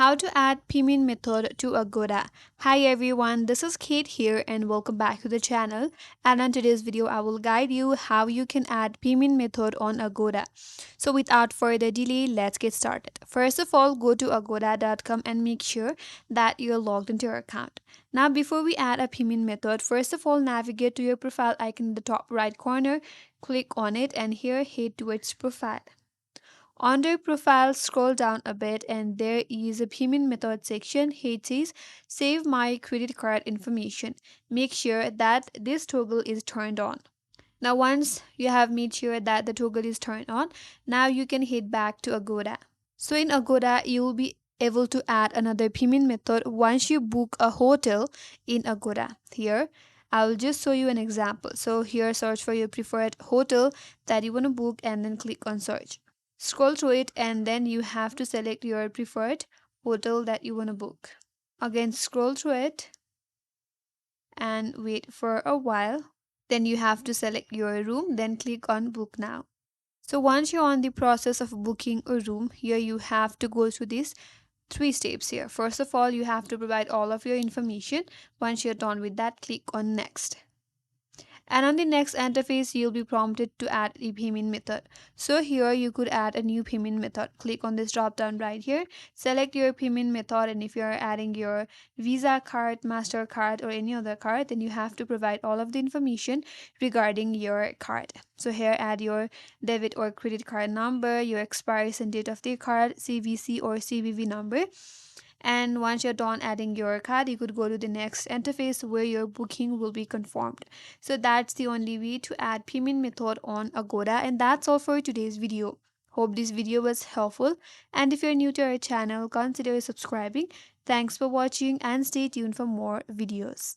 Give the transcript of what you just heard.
How to add payment method to Agoda. Hi everyone, this is Kate here and welcome back to the channel. And in today's video, I will guide you how you can add payment method on Agoda. So without further delay, let's get started. First of all, go to agoda.com and make sure that you're logged into your account. Now, before we add a payment method, first of all, navigate to your profile icon in the top right corner, click on it, and here head towards profile. Under profile, scroll down a bit and there is a payment method section. Here it says save my credit card information. Make sure that this toggle is turned on. Now once you have made sure that the toggle is turned on, now you can head back to Agoda. So in Agoda, you will be able to add another payment method once you book a hotel in Agoda. Here, I will just show you an example. So here, search for your preferred hotel that you want to book and then click on search. Scroll through it and then you have to select your preferred hotel that you want to book. Again, scroll through it and wait for a while. Then you have to select your room, then click on book now. So once you're on the process of booking a room, here you have to go through these three steps here. First of all, you have to provide all of your information. Once you're done with that, click on next. And on the next interface, you'll be prompted to add a payment method. So here you could add a new payment method. Click on this drop down right here, select your payment method, and if you're adding your Visa card, Mastercard, or any other card, then you have to provide all of the information regarding your card. So here add your debit or credit card number, your expiration date of the card, CVC or CVV number. And once you're done adding your card, you could go to the next interface where your booking will be confirmed. So that's the only way to add payment method on Agoda, and that's all for today's video. Hope this video was helpful, and if you're new to our channel, consider subscribing. Thanks for watching and stay tuned for more videos.